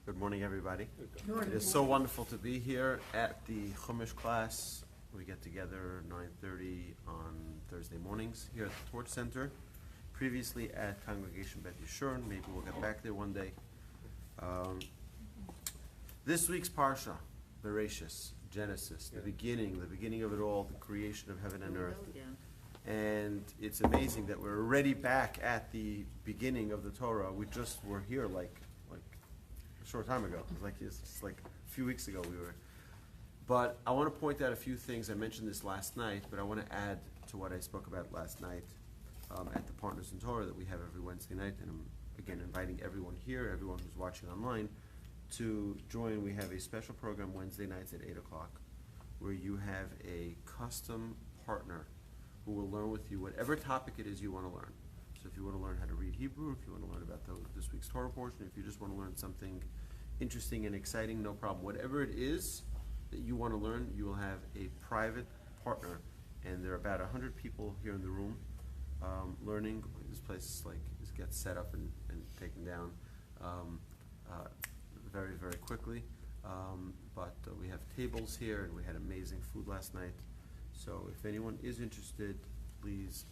Good morning, everybody. Good morning. It is so wonderful to be here at the Chumash class. We get together 9:30 on Thursday mornings here at the Torch Center. Previously at Congregation Bet Yeshurun. Maybe we'll get back there one day. This week's Parsha, Bereishis, Genesis, the beginning of it all, the creation of heaven and earth. And it's amazing that we're already back at the beginning of the Torah. We just were here like a short time ago. It's like a few weeks ago we were. But I want to point out a few things. I mentioned this last night, but I want to add to what I spoke about last night at the Partners in Torah that we have every Wednesday night. And I'm, again, inviting everyone here, everyone who's watching online, to join. We have a special program Wednesday nights at 8 o'clock where you have a custom partner who will learn with you whatever topic it is you want to learn. So if you want to learn how to read Hebrew, if you want to learn about this week's Torah portion, if you just want to learn something interesting and exciting, no problem. Whatever it is that you want to learn, you will have a private partner. And there are about 100 people here in the room learning. This place gets set up and taken down very, very quickly. But we have tables here, and we had amazing food last night. So if anyone is interested, please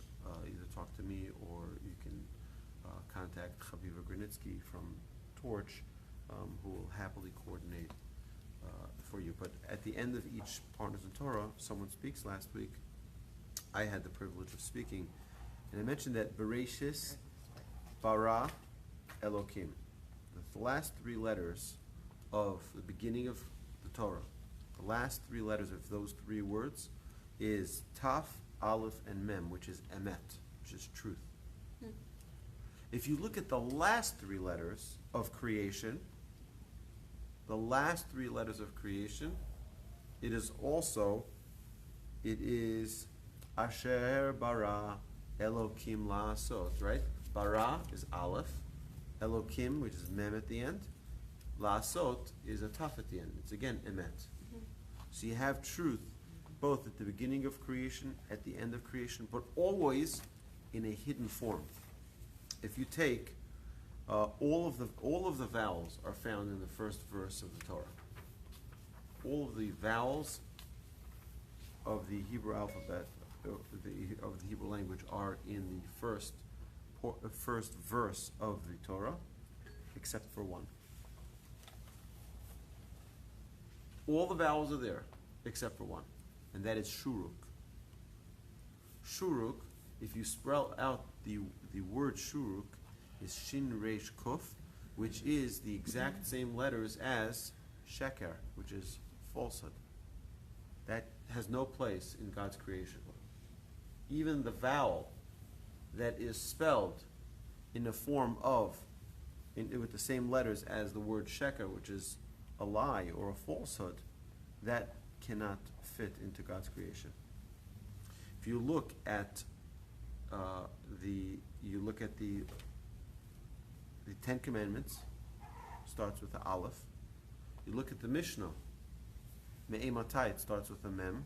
either talk to me or you can contact Chaviva Granitsky from Torch, who will happily coordinate for you. But at the end of each Partners in Torah, someone speaks. Last week, I had the privilege of speaking, and I mentioned that Bereishis, Bara, Elokim, the last three letters of the beginning of the Torah, the last three letters of those three words is Taf, Aleph, and Mem, which is Emet, which is truth. If you look at the last three letters of creation, it is Asher Bara Elokim La'asot, right? Bara is Aleph, Elokim, which is Mem at the end, La'asot is a Taf at the end. It's again Emet. So you have truth both at the beginning of creation, at the end of creation, but always in a hidden form. If you take all of the vowels are found in the first verse of the Torah. All of the vowels of the Hebrew alphabet of the Hebrew language are in the first verse of the Torah, except for one. All the vowels are there, except for one, and that is shuruk. Shuruk, if you spell out the word shuruk, is shin resh kuf, which is the exact same letters as sheker, which is falsehood. That has no place in God's creation. Even the vowel that is spelled in the form of, with the same letters as the word sheker, which is a lie or a falsehood, that cannot fit into God's creation. If you look at the Ten Commandments, starts with the Aleph. You look at the Mishnah, Me'ematai, it starts with a Mem.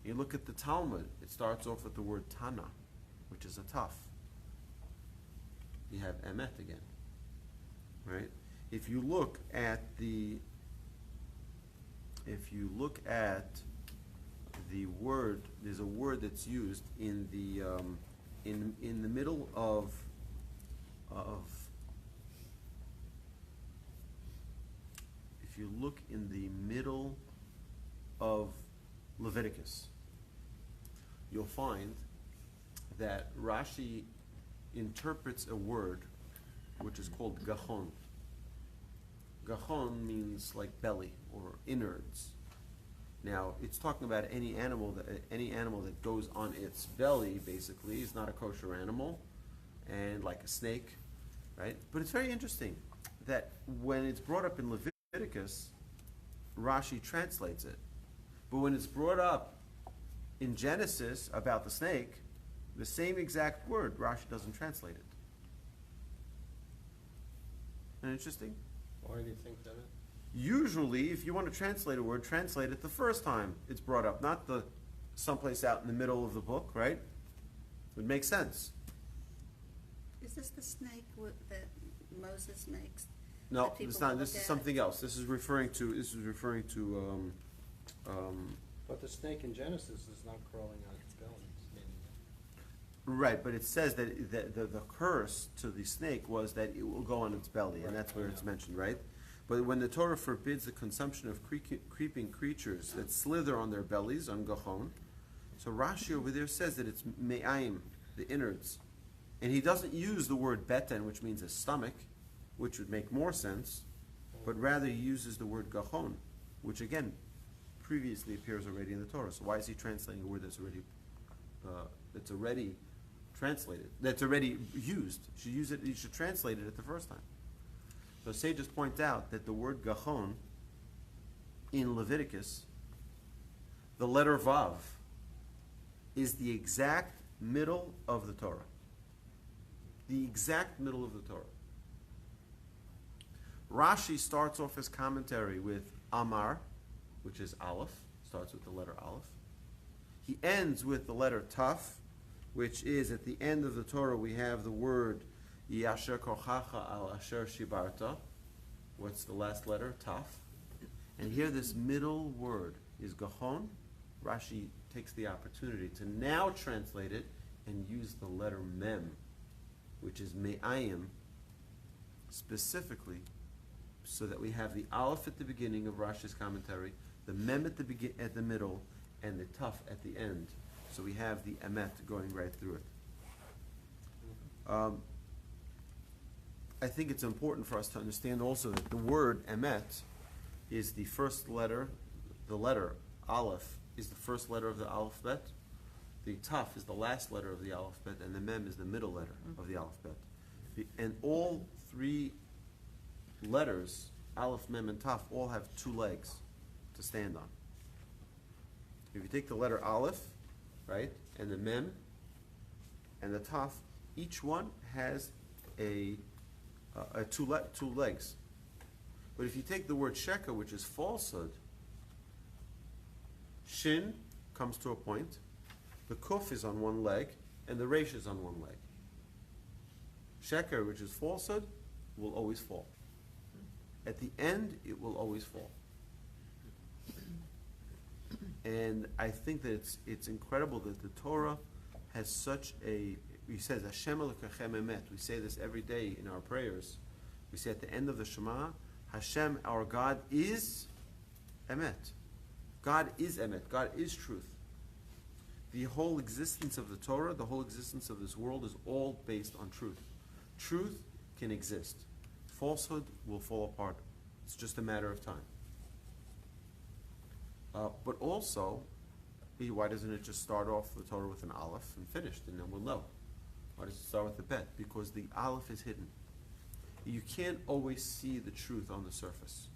You look at the Talmud, it starts off with the word Tana, which is a Taf. You have Emet again, right? If you look at the word, there's a word that's used in the middle of if you look in the middle of Leviticus, you'll find that Rashi interprets a word which is called gachon. Gachon means like belly or innards. Now, it's talking about any animal that goes on its belly, basically, is not a kosher animal, and like a snake, right? But it's very interesting that when it's brought up in Leviticus, Rashi translates it. But when it's brought up in Genesis about the snake, the same exact word, Rashi doesn't translate it. Isn't that interesting? Why do you think that is? Usually, if you want to translate a word, translate it the first time it's brought up, not the someplace out in the middle of the book, right? It would make sense. Is this the snake that Moses makes No, that people it's not, can this look is at? something else. This is referring to, But the snake in Genesis is not crawling on its belly, it's meaning right, but it says that the curse to the snake was that it will go on its belly, and that's where it's mentioned, right? But when the Torah forbids the consumption of creeping creatures that slither on their bellies, on gachon, so Rashi over there says that it's me'ayim, the innards. And he doesn't use the word beten, which means a stomach, which would make more sense, but rather he uses the word gachon, which again, previously appears already in the Torah. So why is he translating a word that's already translated, that's already used? You should use it, you should translate it at the first time. So sages point out that the word gachon in Leviticus, the letter Vav, is the exact middle of the Torah. The exact middle of the Torah. Rashi starts off his commentary with Amar, which is Aleph, starts with the letter Aleph. He ends with the letter Taf, which is at the end of the Torah we have the word Yasher Kochacha al Asher Shibarta. What's the last letter? Taf. And here this middle word is Gachon. Rashi takes the opportunity to now translate it and use the letter Mem, which is Me'ayim, specifically, so that we have the Aleph at the beginning of Rashi's commentary, the Mem at the middle, and the Taf at the end. So we have the Emet going right through it. I think it's important for us to understand also that the word Emet is the first letter, the letter Aleph is the first letter of the alphabet, the Taf is the last letter of the alphabet, and the Mem is the middle letter of the alphabet. And all three letters, Aleph, Mem, and Taf, all have two legs to stand on. If you take the letter Aleph, right, and the Mem, and the Taf, each one has two legs. But if you take the word Sheker, which is falsehood, Shin comes to a point, the Kuf is on one leg, and the Resh is on one leg. Sheker, which is falsehood, will always fall. At the end, it will always fall. And I think that it's incredible that the Torah has such a, he says, Hashem Elokechem Emet. We say this every day in our prayers. We say at the end of the Shema, Hashem, our God, is Emet. God is Emet. God is truth. The whole existence of the Torah, the whole existence of this world is all based on truth. Truth can exist. Falsehood will fall apart. It's just a matter of time. But also, why doesn't it just start off the Torah with an Aleph and finished, and then we'll know? Why does it start with the Bet? Because the Aleph is hidden. You can't always see the truth on the surface.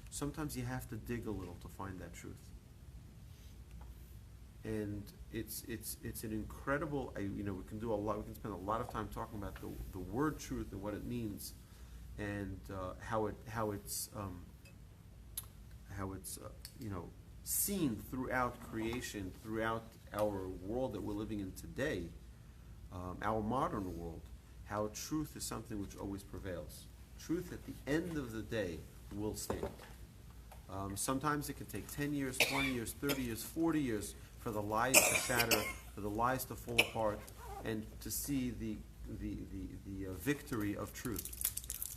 Sometimes you have to dig a little to find that truth. And it's an incredible, we can do a lot, we can spend a lot of time talking about the word truth and what it means, and how it's seen throughout creation, throughout our world that we're living in today, our modern world, how truth is something which always prevails. Truth at the end of the day will stand. Sometimes it can take 10 years, 20 years, 30 years, 40 years for the lies to shatter, for the lies to fall apart, and to see the victory of truth.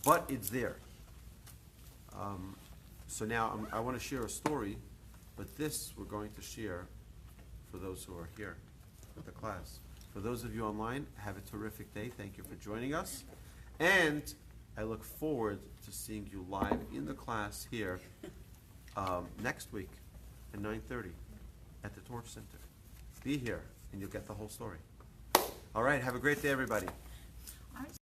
But it's there. So now I want to share a story, but this we're going to share for those who are here with the class. For those of you online, have a terrific day. Thank you for joining us. And I look forward to seeing you live in the class here next week at 9:30 at the Torch Center. Be here and you'll get the whole story. All right, have a great day, everybody.